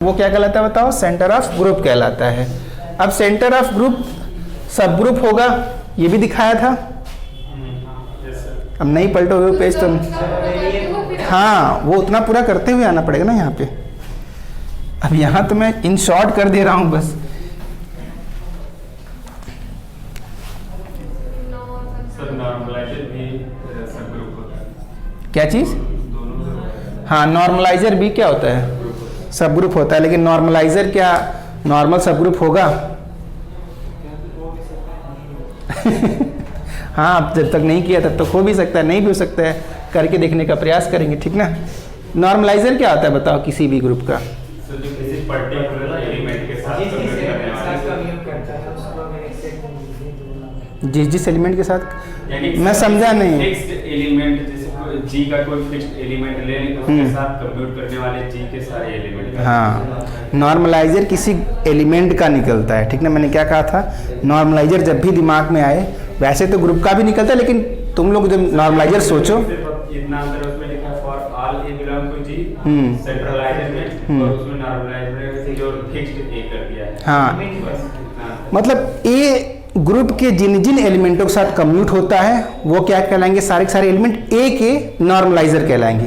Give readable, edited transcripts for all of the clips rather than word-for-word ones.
वो क्या कहलाता है बताओ? सेंटर ऑफ ग्रुप कहलाता है। अब सेंटर ऑफ ग्रुप सब ग्रुप होगा, ये भी दिखाया था। अब नहीं पलटोगे पेज तो हाँ, वो उतना पूरा करते हुए आना पड़ेगा ना यहाँ पे। अब यहाँ तो मैं इन शॉर्ट कर दे रहा हूँ बस। क्या चीज? हाँ, नॉर्मलाइजर भी क्या होता है? सब ग्रुप होता है। लेकिन नॉर्मलाइजर क्या नॉर्मल सब ग्रुप होगा? हाँ, अब जब तक नहीं किया तब तक हो भी सकता है, नहीं भी हो सकता है, करके देखने का प्रयास करेंगे, ठीक ना। नॉर्मलाइजर क्या होता है बताओ किसी भी ग्रुप का? जिस एलिमेंट के साथ, मैं समझा नहीं। एलिमेंट जी का कोई फिक्स्ड एलिमेंट ले उसके साथ कंप्यूट करने वाले जी के सारे एलिमेंट। हाँ, नॉर्मलाइजर किसी एलिमेंट का निकलता है, ठीक ना। मैंने क्या कहा था? नॉर्मलाइजर जब भी दिमाग में आए, वैसे तो ग्रुप का भी निकलता है, लेकिन तुम लोग जब नॉर्मलाइजर सोचो, इतना अंदर उसमें लिखा for all a belong to g centraliser में, और उसमें नॉर्मलाइजर में जो फिक्स्ड ए कर दिया है। हाँ, मतलब ए ग्रुप के जिन जिन एलिमेंटों के साथ कम्यूट होता है वो क्या कहलाएंगे? सारे के सारे एलिमेंट ए के नॉर्मलाइजर कहलाएंगे।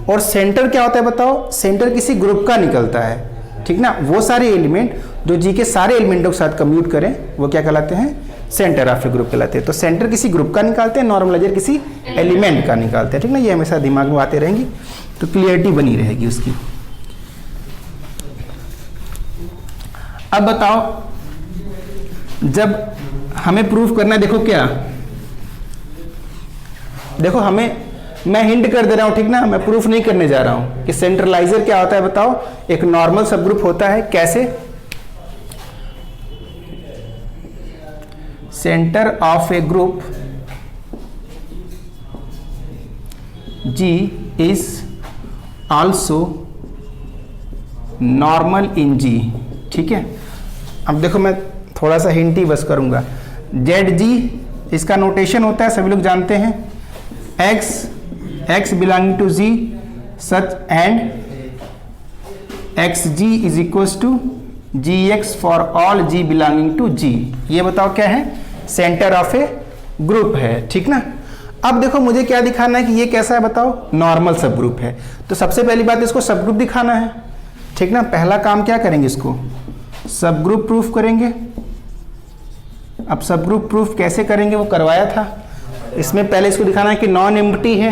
और सेंटर क्या होता है बताओ? सेंटर किसी ग्रुप का निकलता है, ठीक ना। वो सारे एलिमेंट जो जी के सारे एलिमेंटों के साथ कम्यूट करें वो क्या कहलाते हैं? सेंटर ऑफ ए ग्रुप कहलाते हैं। तो सेंटर किसी ग्रुप का निकालते हैं, नॉर्मलाइजर किसी एलिमेंट का निकालते हैं, ठीक ना। ये हमेशा दिमाग में आते रहेंगी तो क्लियरिटी बनी रहेगी उसकी। अब बताओ, जब हमें प्रूफ करना है, देखो क्या, देखो हमें, मैं हिंट कर दे रहा हूं, ठीक ना। मैं प्रूफ नहीं करने जा रहा हूं कि सेंट्रलाइजर क्या होता है बताओ। एक नॉर्मल सब ग्रुप होता है, कैसे? Centre of a group g is also normal in g, ठीक है। अब देखो मैं थोड़ा सा हिंट ही बस करूंगा। जेड जी इसका नोटेशन होता है, सभी लोग जानते हैं। X belonging to g such and x ji is equals to g x for all ji belonging to g. ये बताओ क्या है? सेंटर ऑफ ए ग्रुप है, ठीक ना। अब देखो मुझे क्या दिखाना है कि ये कैसा है बताओ? नॉर्मल सब ग्रुप है। तो सबसे पहली बात इसको सब ग्रुप दिखाना है, ठीक ना। पहला काम क्या करेंगे? इसको सब ग्रुप प्रूफ करेंगे। अब सब ग्रुप प्रूफ कैसे करेंगे वो करवाया था। इसमें पहले इसको दिखाना है कि नॉन एम्प्टी है।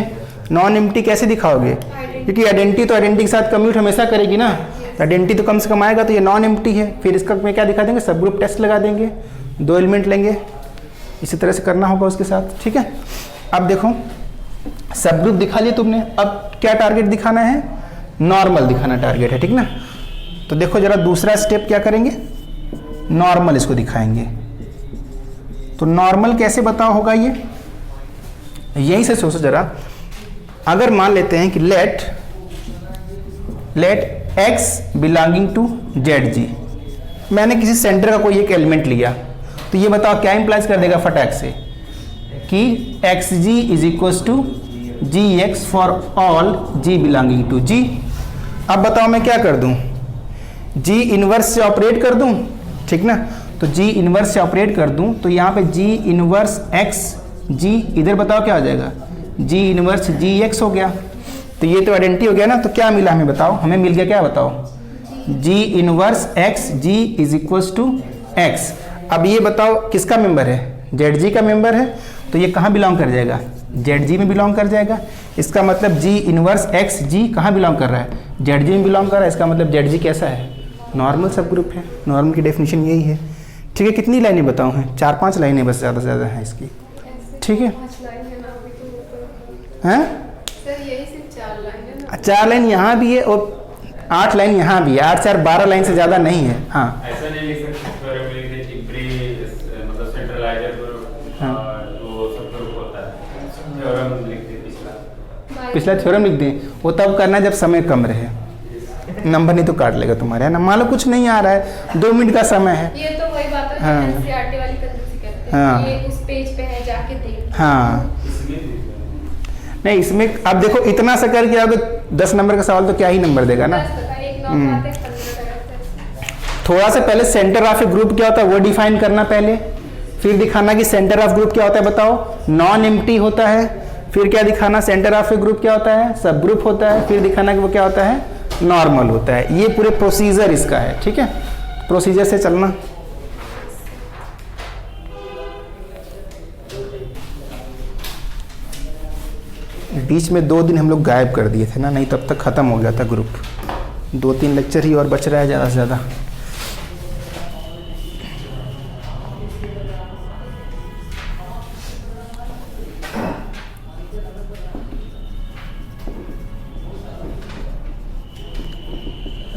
नॉन एम्प्टी कैसे दिखाओगे? क्योंकि आइडेंटिटी तो आइडेंटिटी के साथ कम्यूट हमेशा करेगी ना, आइडेंटिटी तो कम से कम आएगा, तो ये नॉन एम्प्टी है। फिर इसका में क्या दिखा देंगे? सब ग्रुप टेस्ट लगा देंगे, 2 एलिमेंट लेंगे, इसी तरह से करना होगा उसके साथ, ठीक है। अब देखो सब ग्रुप दिखा लिए तुमने, अब क्या टारगेट दिखाना है? नॉर्मल दिखाना टारगेट है, ठीक ना। तो देखो जरा दूसरा स्टेप क्या करेंगे? नॉर्मल इसको दिखाएंगे। तो नॉर्मल कैसे बताओ होगा? ये यहीं से सोचो जरा। अगर मान लेते हैं कि let x belonging to z g, मैंने किसी सेंटर का कोई एक एलिमेंट लिया, तो ये बताओ क्या इंप्लाइज कर देगा फटाक से कि x ji is equals to g x for all ji belonging to g. अब बताओ मैं क्या कर दूं? जी इनवर्स से ऑपरेट कर दूं, ठीक ना। तो जी इनवर्स से ऑपरेट कर दूं तो यहाँ पे जी इनवर्स एक्स जी, इधर बताओ क्या हो जाएगा? जी इनवर्स जी एक्स हो गया। तो ये तो आइडेंटिटी हो गया ना। तो क्या मिला हमें बताओ? हमें मिल गया क्या बताओ? G inverse X ji is equals to X. अब ये बताओ किसका मेंबर है? जेड जी का मेंबर है। तो ये कहाँ बिलोंग कर जाएगा? जेड जी में बिलोंग कर जाएगा। इसका मतलब जी इनवर्स एक्स जी कहाँ बिलोंग कर रहा है? जेड जी में बिलोंग कर रहा है। इसका मतलब जेड जी कैसा है? नॉर्मल सब ग्रुप है। नॉर्मल की डेफिनेशन यही है, ठीक है। कितनी लाइनें बताऊँ हैं? 4-5 लाइनें बस, ज़्यादा से ज़्यादा है इसकी, ठीक है। हैं? 4 लाइन यहाँ भी है और 8 लाइन यहाँ भी है। 8 4 12 लाइन से ज़्यादा नहीं है। हाँ, ऐसा नहीं लिख सकते मतलब सेंट्रलाइजर वो सब ग्रुप होता है। थ्योरम लिख दे, पिछला थ्योरम लिख दें। वो तब करना जब समय कम रहे, नंबर नहीं तो काट लेगा तुम्हारे, है ना। मान लो कुछ नहीं आ रहा है, 2 मिनट का समय है। ये तो वही बात है, हाँ, एनसीईआरटी वाली कंजूसी कहते हैं। हाँ, ये उस पेज पे है, जाके देख। हाँ, नहीं इसमें अब देखो इतना सा करके आओगे 10 नंबर का सवाल तो क्या ही नंबर देगा ना। थोड़ा सा पहले सेंटर ऑफ ए ग्रुप क्या होता है वो डिफाइन करना पहले, फिर दिखाना कि सेंटर ऑफ ग्रुप क्या होता है बताओ, नॉन एम्प्टी होता है, फिर क्या दिखाना सेंटर ऑफ ए ग्रुप क्या होता है, सब ग्रुप होता है, फिर दिखाना कि वो क्या होता है, नॉर्मल होता है। ये पूरे प्रोसीजर इसका है, ठीक है, प्रोसीजर से चलना। बीच में 2 दिन हम लोग गायब कर दिए थे ना, नहीं तब तक खत्म हो गया था ग्रुप। 2-3 लेक्चर ही और बच रहा है ज़्यादा से ज़्यादा।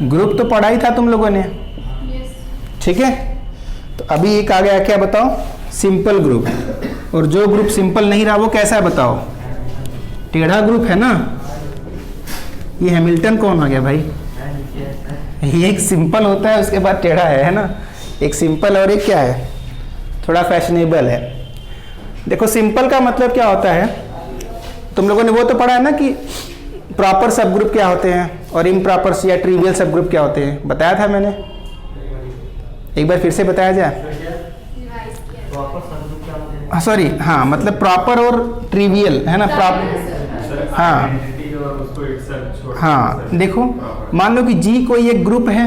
ग्रुप तो पढ़ा ही था तुम लोगों ने, ठीक है। तो अभी एक आ गया क्या बताओ, सिंपल ग्रुप। और जो ग्रुप सिंपल नहीं रहा वो कैसा है बताओ, टेढ़ा ग्रुप है ना। ये हैमिल्टन कौन आ गया भाई, ये एक सिंपल होता है उसके बाद टेढ़ा है ना, एक सिंपल और एक क्या है, थोड़ा फैशनेबल है। देखो सिंपल का मतलब क्या होता है, तुम लोगों ने वो तो पढ़ा है ना कि प्रॉपर सब ग्रुप क्या होते हैं और इम्प्रॉपर या ट्रिवियल सब ग्रुप क्या होते हैं, बताया था मैंने, एक बार फिर से बताया जाए। सॉरी, हाँ मतलब प्रॉपर और ट्रिवियल है ना, प्रॉपर, हाँ हाँ। देखो मान लो कि जी कोई एक ग्रुप है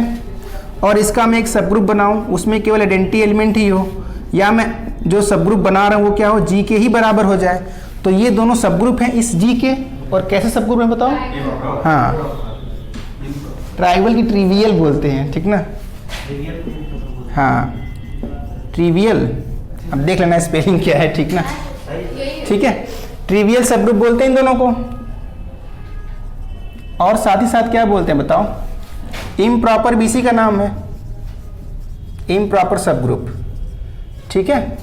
और इसका मैं एक सब ग्रुप बनाऊं, उसमें केवल आइडेंटिटी एलिमेंट ही हो, या मैं जो सब ग्रुप बना रहा हूं वो क्या हो, जी के ही बराबर हो जाए, तो ये दोनों सब ग्रुप हैं इस जी के। और कैसे सब ग्रुप है बताओ, हाँ ट्राइवल की ट्रिवियल बोलते हैं, ठीक ना, हाँ ट्रिवियल। अब देख लेना स्पेलिंग क्या है, ठीक ना, ठीक है। ट्रिवियल सब ग्रुप बोलते हैं इन दोनों को। और साथ ही साथ क्या बोलते हैं बताओ, इम्प्रॉपर भी इसी का नाम है, इम्प्रॉपर सब ग्रुप, ठीक है।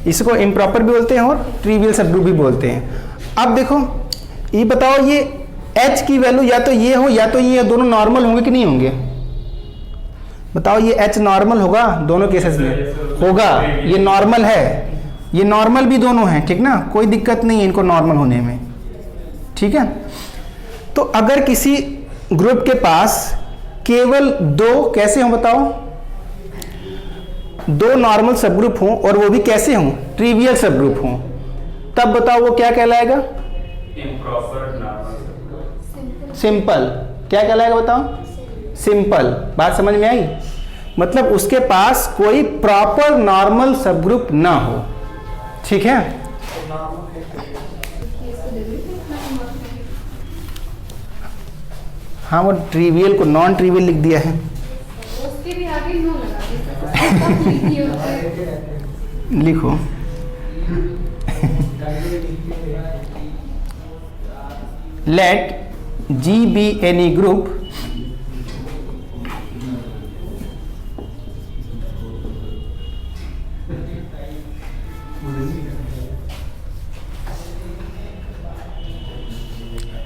इसको इम्प्रॉपर भी बोलते हैं और ट्रिवियल सब ग्रुप भी बोलते हैं। अब देखो ये बताओ, ये h की वैल्यू या तो ये हो या तो ये, दोनों नॉर्मल होंगे कि नहीं होंगे बताओ। ये h नॉर्मल होगा दोनों केसेस में, होगा, ये नॉर्मल है, ये नॉर्मल भी दोनों हैं, ठीक ना, कोई दिक्कत नहीं है इनको नॉर्मल होने में, ठीक है। तो अगर किसी ग्रुप के पास केवल 2 कैसे हों बताओ, 2 नॉर्मल सब ग्रुप हों और वो भी कैसे हों, ट्रिवियल सब ग्रुप हों, तब बताओ वो क्या कहलाएगा, इम्प्रॉपर नॉर्मल सिंपल। क्या कहलाएगा बताओ, सिंपल। बात समझ में आई, मतलब उसके पास कोई प्रॉपर नॉर्मल सब ग्रुप ना हो, ठीक है। हाँ वो ट्रिवियल को नॉन ट्रिवियल लिख दिया है, उसके भी आगे नो लगा देते। लिखो let G be any group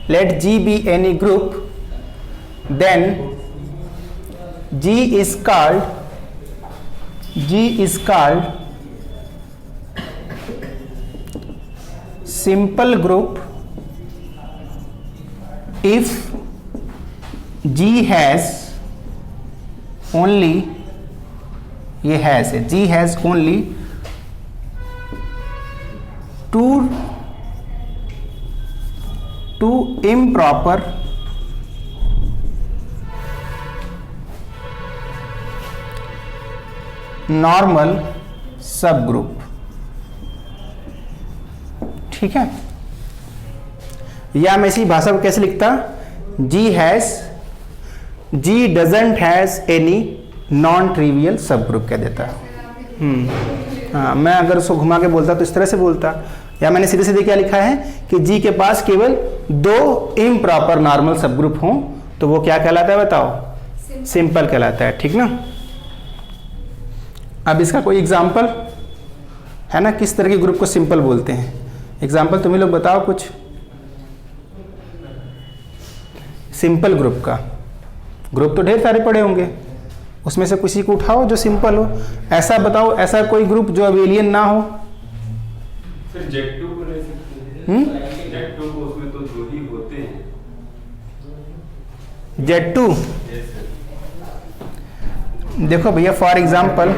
let G be any group, then G is called simple group if G has only, ये has है, G has only two improper normal सब ग्रुप, ठीक है। या मैं इसी भाषा को कैसे लिखता, G doesn't has any non trivial सब ग्रुप कह देता। हाँ मैं अगर उसको घुमा के बोलता तो इस तरह से बोलता, या मैंने सीधे सीधे क्या लिखा है कि G के पास केवल 2 इम्प्रॉपर नॉर्मल सब ग्रुप हों तो वो क्या कहलाता है बताओ, सिंपल कहलाता है, ठीक ना। अब इसका कोई एग्जाम्पल है ना, किस तरह के ग्रुप को सिंपल बोलते हैं, एग्जाम्पल तुम्हें लोग बताओ कुछ सिंपल ग्रुप का। ग्रुप तो ढेर सारे पड़े होंगे, उसमें से किसी को उठाओ जो सिंपल हो, ऐसा बताओ ऐसा कोई ग्रुप जो अबेलियन ना हो। फिर Z2 को ले सकते हैं, Z2 को उसमें तो 2 ही होते हैं। Z2 देखो भैया फॉर एग्जाम्पल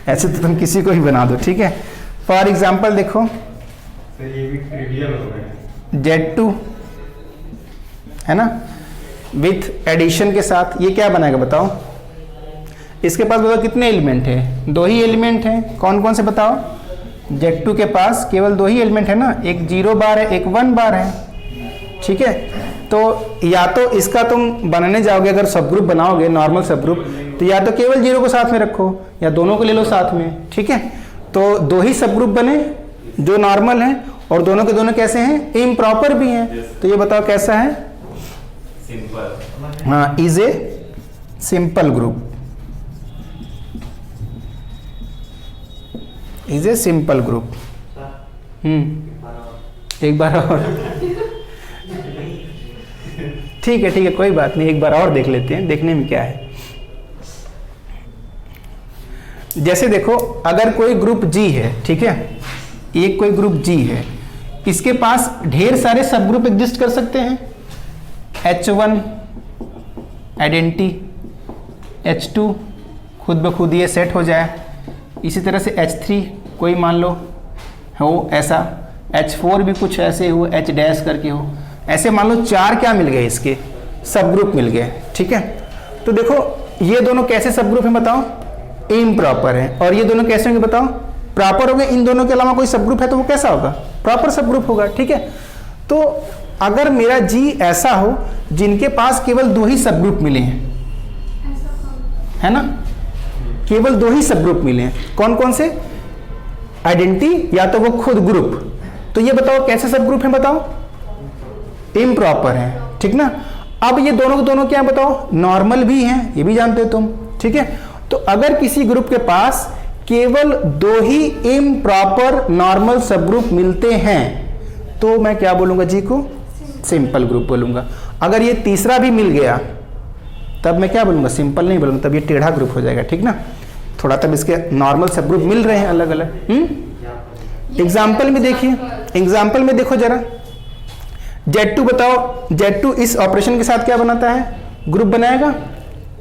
ऐसे तो तुम किसी को भी बना दो, ठीक है। फॉर एग्जाम्पल देखो ये भी ट्रिवियल हो गया। Z2 है ना, विथ एडिशन के साथ ये क्या बनाएगा बताओ। इसके पास बताओ कितने एलिमेंट है, 2 ही एलिमेंट हैं। कौन कौन से बताओ। Z2 के पास केवल 2 ही एलिमेंट है ना, एक 0 बार है, एक 1 बार है, ठीक है। तो या तो इसका तुम बनाने जाओगे, अगर सब ग्रुप बनाओगे नॉर्मल सब ग्रुप, तो या तो केवल 0 को साथ में रखो या दोनों को ले लो साथ में, ठीक है। तो 2 ही सब ग्रुप बने जो नॉर्मल हैं, और दोनों के दोनों कैसे हैं, इम्प्रॉपर भी हैं। तो ये बताओ कैसा है, सिंपल। हाँ, is a simple group, is a simple group. एक बार और ठीक है कोई बात नहीं, एक बार और देख लेते हैं, देखने में क्या है। जैसे देखो अगर कोई ग्रुप G है, ठीक है, एक कोई ग्रुप G है, इसके पास ढेर सारे सब ग्रुप एग्जिस्ट कर सकते हैं। H1 आइडेंटिटी, H2 खुद ब खुद ये सेट हो जाए, इसी तरह से H3 कोई मान लो हो ऐसा, H4 भी कुछ ऐसे हो, H डैश करके हो, ऐसे मान लो 4 क्या मिल गए, इसके सब ग्रुप मिल गए, ठीक है। तो देखो ये दोनों कैसे सब ग्रुप हैं बताओ, इम्प्रॉपर है, और ये दोनों कैसे होंगे बताओ, प्रॉपर हो गए। इन दोनों के अलावा कोई सब ग्रुप है तो वो कैसा होगा, प्रॉपर सब ग्रुप होगा, ठीक है। तो अगर मेरा G ऐसा हो जिनके पास केवल 2 ही सब ग्रुप मिले हैं, है ना, केवल 2 ही सब ग्रुप मिले हैं, कौन कौन से, आइडेंटिटी या तो वो खुद ग्रुप, तो ये बताओ कैसे सब ग्रुप हैं बताओ, इम्प्रॉपर है, ठीक ना। अब ये दोनों के दोनों क्या बताओ, नॉर्मल भी हैं, ये भी जानते हो तुम, ठीक है। तो अगर किसी ग्रुप के पास केवल 2 ही इम्प्रॉपर नॉर्मल सब ग्रुप मिलते हैं तो मैं क्या बोलूंगा, जी को सिंपल ग्रुप बोलूंगा। अगर ये तीसरा भी मिल गया तब मैं क्या बोलूंगा, सिंपल नहीं बोलूंगा, तब ये टेढ़ा ग्रुप हो जाएगा, ठीक ना। थोड़ा तब इसके नॉर्मल सब ग्रुप मिल रहे हैं अलग अलग। एग्जाम्पल में देखिए, एग्जाम्पल में देखो जरा, Z2 बताओ, Z2 इस ऑपरेशन के साथ क्या बनाता है, ग्रुप बनाएगा,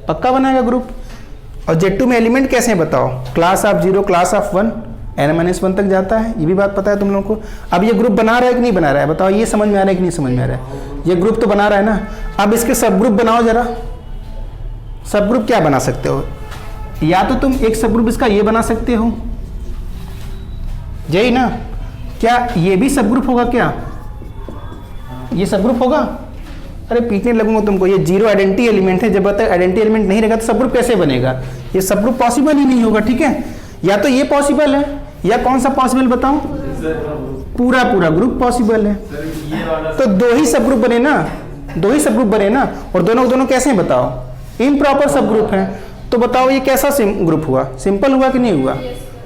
पक्का बनाएगा ग्रुप। और Z2 में एलिमेंट कैसे हैं बताओ, class of 0, class of 1, n-1 तक जाता है, ये भी बात पता है तुम लोगों को। अब ये ग्रुप बना रहा है कि नहीं बना रहा है बताओ, ये समझ में आ रहा है कि नहीं समझ में आ रहा है, ये ग्रुप तो बना रहा है ना। अब इसके सब ग्रुप बनाओ जरा, सब ग्रुप क्या बना सकते हो, या तो तुम एक सब ग्रुप इसका ये बना सकते हो, यही ना, क्या ये भी सब ग्रुप होगा, क्या ये सब ग्रुप होगा, अरे पीटने लगूंगा तुमको, ये 0 आइडेंटिटी एलिमेंट है, जब तक आइडेंटिटी एलिमेंट नहीं रहेगा तो सब ग्रुप कैसे बनेगा, ये सब ग्रुप पॉसिबल ही नहीं होगा, ठीक है। या तो ये पॉसिबल है, या कौन सा पॉसिबल बताओ, पूरा पूरा ग्रुप पॉसिबल है। तो 2 ही सब ग्रुप बने ना, 2 ही सब ग्रुप बने ना, और दोनों कैसे हैं बताओ, इम्प्रॉपर सब ग्रुप है। तो बताओ ये कैसा ग्रुप हुआ, सिंपल हुआ कि नहीं हुआ,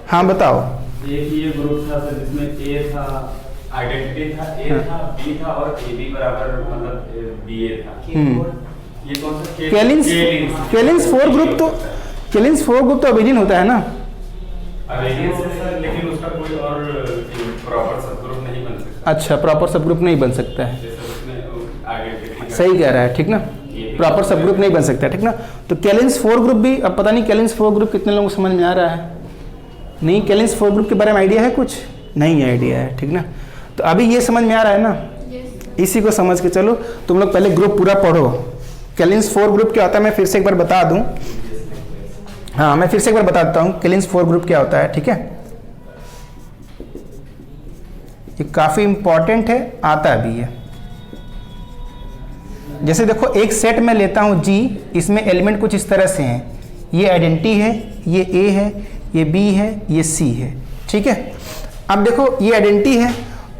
हाँ बताओ। एक ये ग्रुप था सर जिसमें A था, आइडेंटिटी था, A था, B था और AB बराबर मतलब BA था। ये कौन सा, केलिन्स 4 ग्रुप, तो केलिन्स 4 ग्रुप तो अबेलियन होता है ना, अबेलियन से सर, लेकिन उसका कोई और प्रॉपर सब ग्रुप नहीं बन सकता। अच्छा, प्रॉपर सब ग्रुप नहीं बन सकता है, जैसे उसमें आइडेंटिटी सही कह रहा है, ठीक ना, प्रॉपर सब ग्रुप नहीं बन सकता, ठीक ना। तो केलिन्स 4 ग्रुप भी, अब पता नहीं केलिन्स 4 ग्रुप कितने लोगों को समझ में आ रहा है, नहीं, केलिन्स 4 ग्रुप के बारे में आइडिया है, कुछ नहीं आइडिया है, ठीक ना। तो अभी ये समझ में आ रहा है ना, इसी को समझ के चलो, तुम लोग पहले ग्रुप पूरा पढ़ो, केलिन्स 4 ग्रुप क्या होता है मैं फिर से एक बार बता दूं, हाँ मैं फिर से एक बार बता देता हूँ केलिन्स 4 ग्रुप क्या होता है, ठीक है। ये काफी इंपॉर्टेंट है, आता भी है। जैसे देखो एक सेट में लेता हूँ G, इसमें एलिमेंट कुछ इस तरह से हैं, ये आइडेंटिटी है, ये A है, ये B है, ये C है, ठीक है। अब देखो ये आइडेंटिटी है,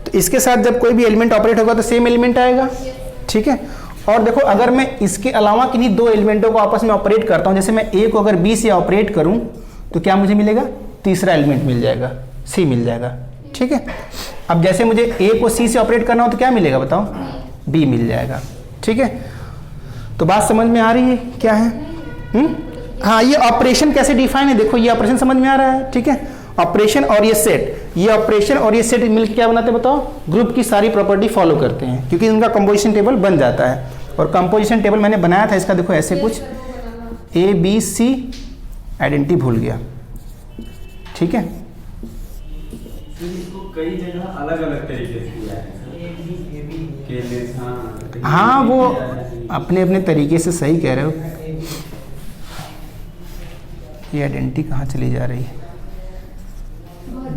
तो इसके साथ जब कोई भी एलिमेंट ऑपरेट होगा तो सेम एलिमेंट आएगा, ठीक है। और देखो अगर मैं इसके अलावा किन्हीं 2 एलिमेंटों को आपस में ऑपरेट करता हूँ, जैसे मैं A को अगर B से ऑपरेट करूँ तो क्या मुझे मिलेगा, तीसरा एलिमेंट मिल जाएगा, C मिल जाएगा, ठीक है। अब जैसे मुझे A को C से ऑपरेट करना हो तो क्या मिलेगा बताओ, B मिल जाएगा, ठीक है। तो बात समझ में आ रही है क्या है, हाँ। ये ऑपरेशन कैसे डिफाइन है, देखो ये ऑपरेशन समझ में आ रहा है, ठीक है। ऑपरेशन और ये सेट, ये ऑपरेशन और ये सेट मिलकर क्या बनाते हैं बताओ? ग्रुप की सारी प्रॉपर्टी फॉलो करते हैं, क्योंकि इनका कंपोजिशन टेबल बन जाता है। और कंपोजिशन टेबल मैंने बनाया था इसका, देखो ऐसे कुछ A B C, आइडेंटिटी भूल गया, ठीक है। इसको कई जगह अलग अलग तरीके से किया है हाँ, वो अपने अपने तरीके से सही कह रहे हो। ये आइडेंटिटी कहाँ चली जा रही है?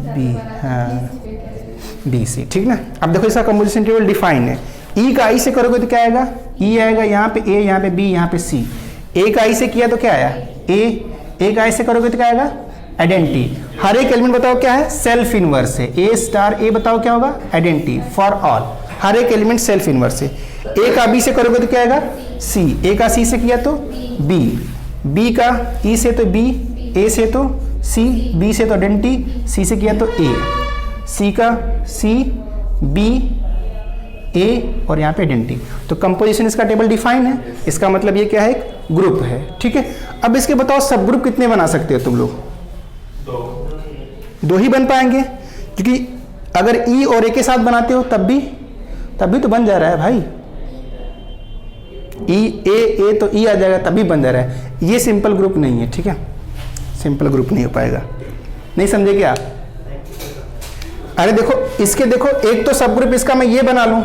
बी, हाँ बी सी, ठीक ना। अब देखो इसका कंपोजिशन टेबल डिफाइन है। ई का आई से करोगे तो क्या आएगा? ई आएगा, यहाँ पे ए, यहाँ पे बी, यहाँ पे सी। ए का आई से किया तो क्या आया? ए का आई से करोगे तो क्या आएगा? आइडेंटिटी। हर एक एलिमेंट बताओ क्या है? सेल्फ इनवर्स है। ए स्टार ए बताओ क्या होगा? Identity for all. हर एक एलिमेंट सेल्फ इनवर्स है। ए का बी से करोगे तो क्या आएगा? सी। ए का सी से किया तो बी, बी का ई से तो बी, ए से तो सी, बी से तो आइडेंटिटी, सी से किया तो ए, सी का सी, बी, ए और यहाँ पे आइडेंटिटी। तो कंपोजिशन इसका टेबल डिफाइन है। इसका मतलब ये क्या है? एक ग्रुप है, ठीक है। अब इसके बताओ सब ग्रुप कितने बना सकते हो तुम लोग? दो ही बन पाएंगे, क्योंकि अगर ई और ए के साथ बनाते हो तब भी तो बन जा रहा है भाई। ई ए तो ई आ जाएगा, तभी बन जा रहा है। ये सिंपल ग्रुप नहीं है, ठीक है, सिंपल ग्रुप नहीं हो पाएगा। नहीं समझे क्या? अरे देखो इसके, देखो एक तो सब ग्रुप इसका मैं ये बना लूं,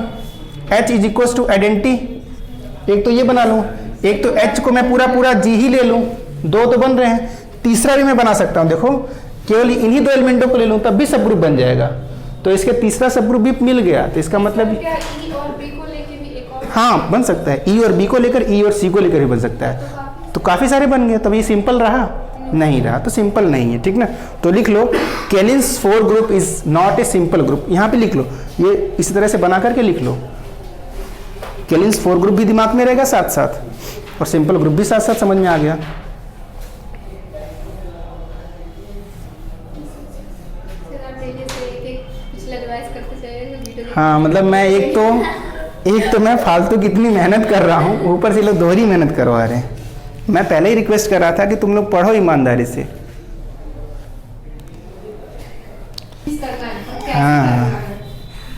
H is equal to identity. एक तो ये बना लूं, एक तो H को मैं पूरा जी ही ले लूं, दो तो बन रहे हैं। तीसरा भी मैं बना सकता हूं, देखो केवल इन्हीं दो एलिमेंटों को ले लूं तब भी सब ग्रुप बन जाएगा। तो इसके तीसरा सब ग्रुप भी मिल गया, तो इसका मतलब क्या ई और बी को लेके भी एक और? हाँ बन सकता है। ई और बी को लेकर, ई और सी को लेकर भी बन सकता है। तो काफी सारे बन गए। तब ये सिंपल रहा? नहीं रहा, तो सिंपल नहीं है, ठीक ना। तो लिख लो केलिन्स 4 group is not a simple group. यहाँ पे लिख लो, ये इसी तरह से बना करके लिख लो। केलिन्स 4 ग्रुप भी दिमाग में रहेगा साथ साथ, और सिंपल ग्रुप भी साथ साथ समझ में आ गया। हाँ मतलब मैं एक तो मैं फालतू कितनी मेहनत कर रहा हूँ, ऊपर से लोग दोहरी मेहनत करवा रहे हैं। मैं पहले ही रिक्वेस्ट कर रहा था कि तुम लोग पढ़ो ईमानदारी से। हाँ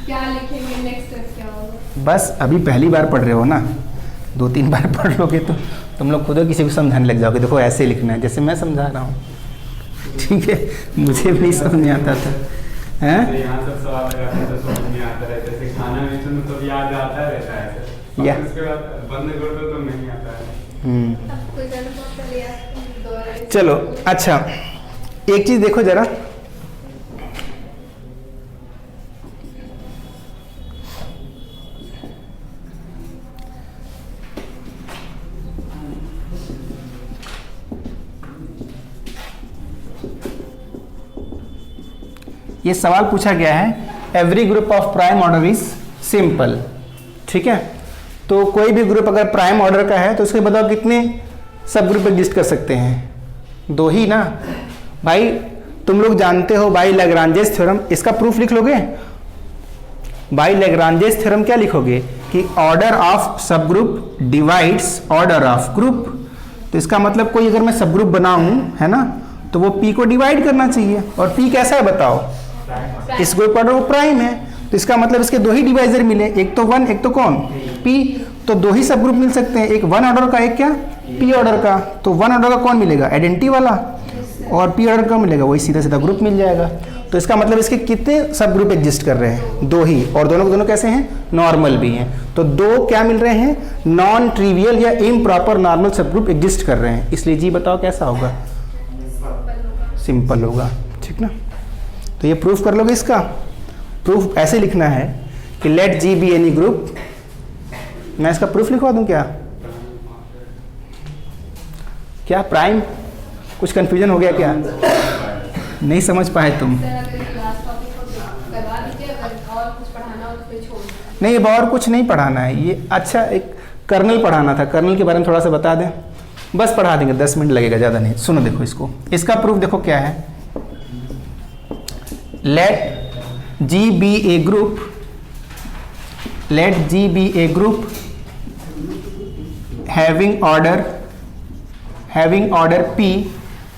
क्या लिखेंगे नेक्स्ट क्या होगा? बस अभी पहली बार पढ़ रहे हो ना, 2-3 बार पढ़ लोगे तो तुम लोग खुद किसी को समझाने लग जाओगे। देखो ऐसे लिखना है जैसे मैं समझा रहा हूँ, ठीक है। मुझे भी नहीं समझ में आता था। हैं? यहाँ सब सवाल लगाते हैं तो समझ में आता रहता है। जैसे खाना में सुनो तो याद आता रहता है सर, या उसके बाद बंद कर दो तो नहीं आता है। चलो अच्छा, एक चीज देखो जरा, ये सवाल पूछा गया है every group of prime order is simple, ठीक है। तो कोई भी ग्रुप अगर प्राइम ऑर्डर का है तो उसके बताओ कितने सब ग्रुप एग्जिस्ट कर सकते हैं? 2 ही ना भाई। तुम लोग जानते हो बाई लैग्रांजेस थ्योरम, इसका प्रूफ लिख लोगे। बाई लैग्रांजेस थ्योरम क्या लिखोगे कि ऑर्डर ऑफ सब group divides order of group. तो इसका मतलब कोई अगर मैं सब ग्रुप बनाऊं, है ना, तो वो P को डिवाइड करना चाहिए। और P कैसा है बताओ? इस ग्रुप ऑर्डर वो प्राइम है, तो इसका मतलब इसके 2 ही डिवाइजर मिले, एक तो 1 एक तो कौन? P। तो 2 ही सब ग्रुप मिल सकते हैं, एक 1 ऑर्डर का एक क्या P ऑर्डर का। तो 1 ऑर्डर का कौन मिलेगा? आइडेंटिटी वाला, और P ऑर्डर का मिलेगा वही सीधा सीधा ग्रुप मिल जाएगा। तो इसका मतलब इसके कितने सब ग्रुप एग्जिस्ट कर रहे हैं? 2 ही, और दोनों के दोनों कैसे हैं? नॉर्मल भी हैं। तो 2 क्या मिल रहे हैं? नॉन ट्रिवियल या इम्प्रॉपर नॉर्मल सब ग्रुप एग्जिस्ट कर रहे हैं। इसलिए जी बताओ कैसा होगा? सिंपल होगा, ठीक ना। तो ये प्रूफ कर लोगे। इसका प्रूफ ऐसे लिखना है कि let G be any group. मैं इसका प्रूफ लिखवा दूं क्या? क्या प्राइम? कुछ कंफ्यूजन हो गया क्या? नहीं समझ पाए तुम? नहीं, अब और कुछ नहीं पढ़ाना है ये। अच्छा एक कर्नल पढ़ाना था, कर्नल के बारे में थोड़ा सा बता दें, बस पढ़ा देंगे, 10 मिनट लगेगा, ज़्यादा नहीं। सुनो देखो इसको, इसका प्रूफ देखो क्या है। Let G be a group, let G be a group having order P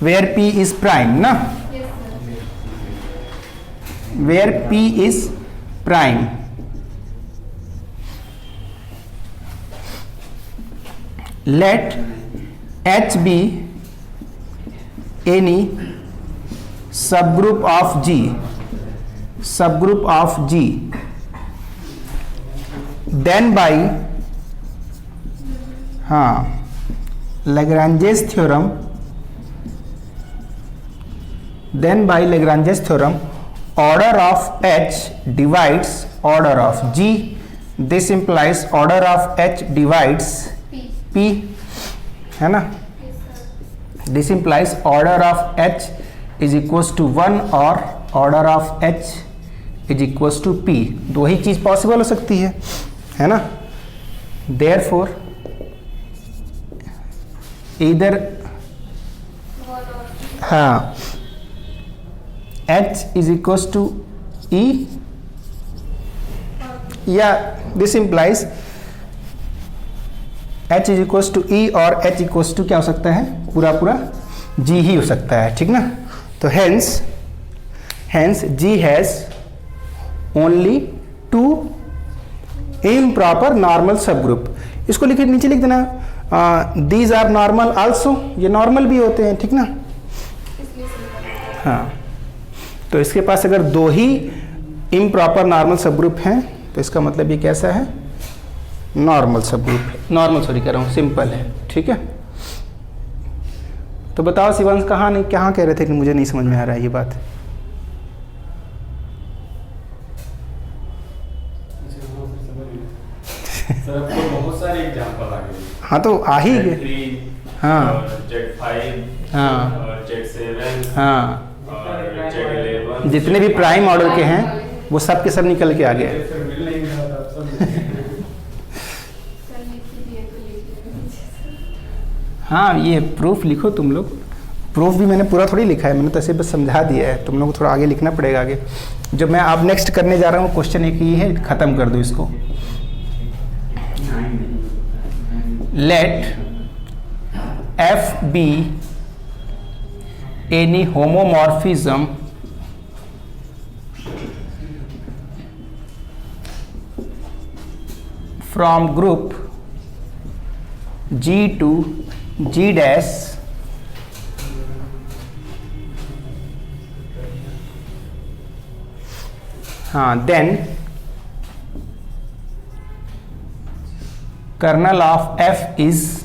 where P is prime ना। where P is prime. Let H be any subgroup of G, then by Lagrange's theorem, order of H divides order of G. This implies order of H divides P, है ना? This implies order of H is equals to 1 और order of H is equals to P. दो ही चीज possible हो सकती है ना? Therefore either H is equals to E, या this implies H is equals to E और H equals to क्या हो सकता है? पूरा G ही हो सकता है, ठीक ना? तो hence G has only 2 improper normal subgroup. इसको लिखे नीचे लिख देना, these are normal also, ये नॉर्मल भी होते हैं, ठीक ना? हाँ, तो इसके पास अगर 2 ही इम्प्रॉपर नॉर्मल सबग्रुप हैं तो इसका मतलब ये कैसा है? नॉर्मल सबग्रुप है, नॉर्मल सॉरी कह रहा हूँ, सिंपल है, ठीक है? तो बताओ शिवांश कहाँ कह रहे थे कि मुझे नहीं समझ में आ रहा है ये बात? सर आपको बहुत सारे एग्जांपल आ गए। हाँ तो आ ही गए। हाँ Z5, हाँ और Z7, हाँ, और Z11, जितने भी प्राइम ऑर्डर के हैं वो सब के सब निकल के आ गए। फिर मिल नहीं रहा था सब। सर लिख ही दिए तो लिख लीजिए। हाँ, ये प्रूफ लिखो तुम लोग। प्रूफ भी मैंने पूरा थोड़ी लिखा है, मैंने तो ऐसे बस समझा दिया है, तुम लोग को थोड़ा आगे लिखना पड़ेगा आगे। जो मैं अब नेक्स्ट करने जा रहा हूँ क्वेश्चन एक ही है, ख़त्म कर दो इसको। Let F be any homomorphism from group G to G dash then kernel of F is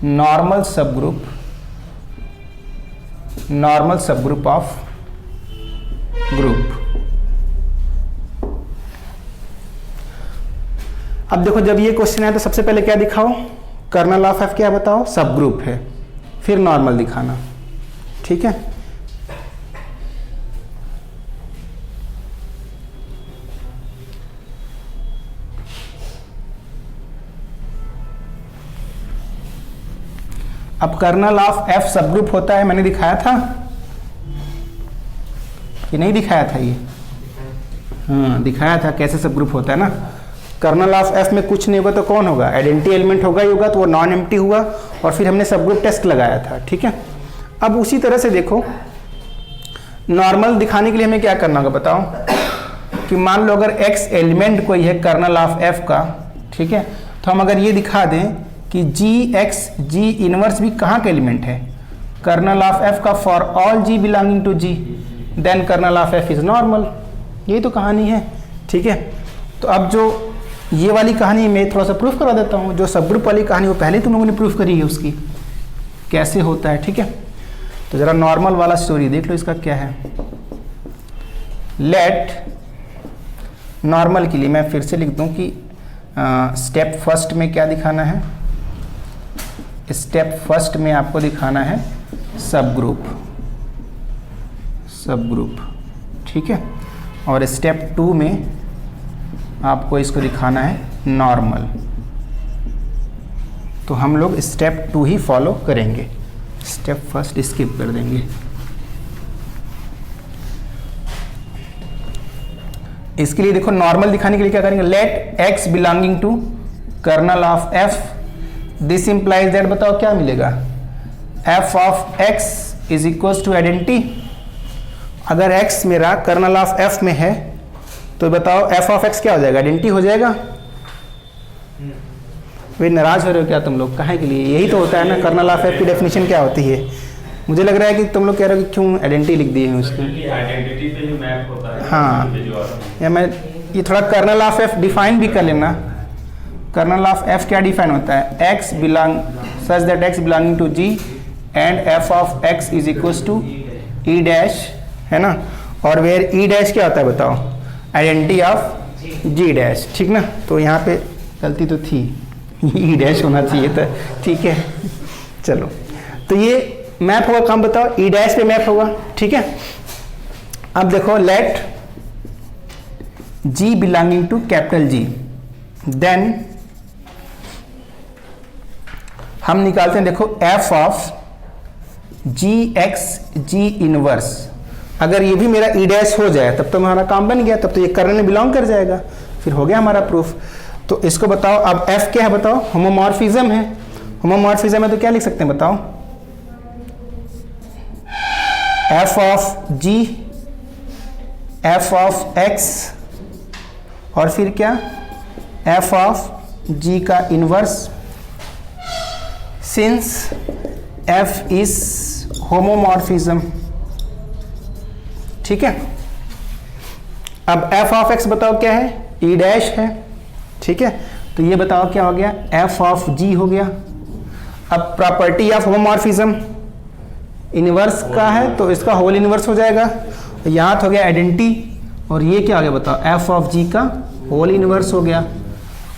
normal subgroup of group। अब देखो जब ये क्वेश्चन है तो सबसे पहले क्या दिखाओ? कर्नल ऑफ एफ क्या बताओ? सब ग्रुप है, फिर नॉर्मल दिखाना, ठीक है? अब कर्नल ऑफ एफ सब ग्रुप होता है, मैंने दिखाया था कि नहीं दिखाया था ये? हाँ दिखाया था कैसे सब ग्रुप होता है ना। कर्नल ऑफ एफ में कुछ नहीं होगा तो कौन होगा? आइडेंटिटी एलिमेंट होगा ही होगा, तो वो नॉन एम्प्टी हुआ और फिर हमने सब ग्रुप टेस्ट लगाया था, ठीक है? अब उसी तरह से देखो नॉर्मल दिखाने के लिए हमें क्या करना होगा बताओ? कि मान लो अगर एक्स एलिमेंट कोई है कर्नल ऑफ एफ का, ठीक है, तो हम अगर ये दिखा दें कि जी एक्स जी इनवर्स भी कहाँ का एलिमेंट है? कर्नल ऑफ एफ का, for all ji belonging to G, then kernel of F is normal. यही तो कहानी है, ठीक है? तो अब जो ये वाली कहानी मैं थोड़ा सा प्रूफ करा देता हूँ। जो सब ग्रुप वाली कहानी वो पहले तुम लोगों ने प्रूफ करी है, उसकी कैसे होता है, ठीक है? तो जरा नॉर्मल वाला स्टोरी देख लो, इसका क्या है। लेट नॉर्मल के लिए मैं फिर से लिख दूं कि स्टेप फर्स्ट में क्या दिखाना है? स्टेप फर्स्ट में आपको दिखाना है सब ग्रुप, ठीक है? और स्टेप 2 में आपको इसको दिखाना है नॉर्मल। तो हम लोग स्टेप 2 ही फॉलो करेंगे, स्टेप फर्स्ट स्किप कर देंगे। इसके लिए देखो नॉर्मल दिखाने के लिए क्या करेंगे? Let x belonging to kernel of F this implies that, बताओ क्या मिलेगा, F of X is equal to identity. अगर x मेरा कर्नल ऑफ f में है तो बताओ f ऑफ x क्या हो जाएगा, आइडेंटिटी हो जाएगा। वे नाराज हो रहे हो क्या तुम लोग, काहे के लिए, यही तो होता है ना, कर्नल ऑफ f की डेफिनेशन क्या होती है। मुझे लग रहा है कि तुम लोग कह रहे हो कि क्यों आइडेंटिटी लिख दिए हैं उसमें। आइडेंटिटी पे ही मैप होता है। हाँ, या मैं ये थोड़ा कर्नल ऑफ f डिफाइन भी कर लेना। कर्नल ऑफ f क्या डिफाइन होता है, x belong such that x belonging to g and f of x is equal to e dash, है ना। और वेयर e डैश क्या होता है बताओ, आइडेंटिटी ऑफ g डैश, ठीक ना। तो यहाँ पे गलती तो थी, e डैश होना चाहिए था, ठीक है। चलो, तो ये मैप होगा, काम बताओ, e डैश पे मैप होगा, ठीक है। अब देखो, let g belonging to capital G, देन हम निकालते हैं, देखो f of G X G inverse. अगर ये भी मेरा ई डैश हो जाए तब तो हमारा काम बन गया, तब तो ये कर्नल में बिलोंग कर जाएगा, फिर हो गया हमारा प्रूफ। तो इसको बताओ, अब f क्या है बताओ, होमोमॉर्फिज्म है। होमोमॉर्फिज्म है तो क्या लिख सकते हैं बताओ, f of g f of x और फिर क्या, f ऑफ g का inverse, since f is homomorphism, ठीक है। अब f ऑफ x बताओ क्या है, e डैश है, ठीक है। तो ये बताओ क्या हो गया, f ऑफ g हो गया। अब प्रॉपर्टी ऑफ होमोमॉर्फिज्म, इनवर्स का है तो इसका होल इनवर्स हो जाएगा। यहाँ तो हो गया आइडेंटिटी, और ये क्या हो गया बताओ, f ऑफ g का होल इनवर्स हो गया।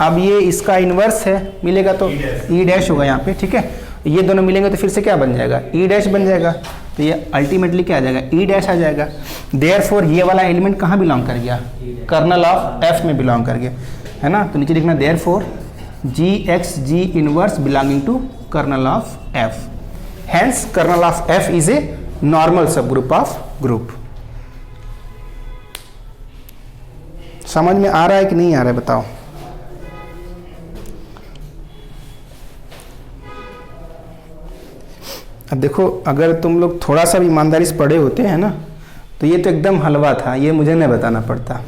अब ये इसका इनवर्स है, मिलेगा तो e डैश होगा यहाँ पे, ठीक है। ये दोनों मिलेंगे तो फिर से क्या बन जाएगा, e डैश बन जाएगा। तो ये अल्टीमेटली क्या आ जाएगा, e डैश आ जाएगा। देयरफॉर ये वाला एलिमेंट कहाँ बिलोंग कर गया, कर्नल ऑफ f में बिलोंग कर गया, है ना। तो नीचे लिखना therefore G X G inverse belonging to kernel of f, hence kernel of f is a normal subgroup of group. समझ में आ रहा है कि नहीं आ रहा है बताओ। अब देखो, अगर तुम लोग थोड़ा सा भी ईमानदारी से पढ़े होते हैं ना, तो ये तो एकदम हलवा था, ये मुझे नहीं बताना पड़ता।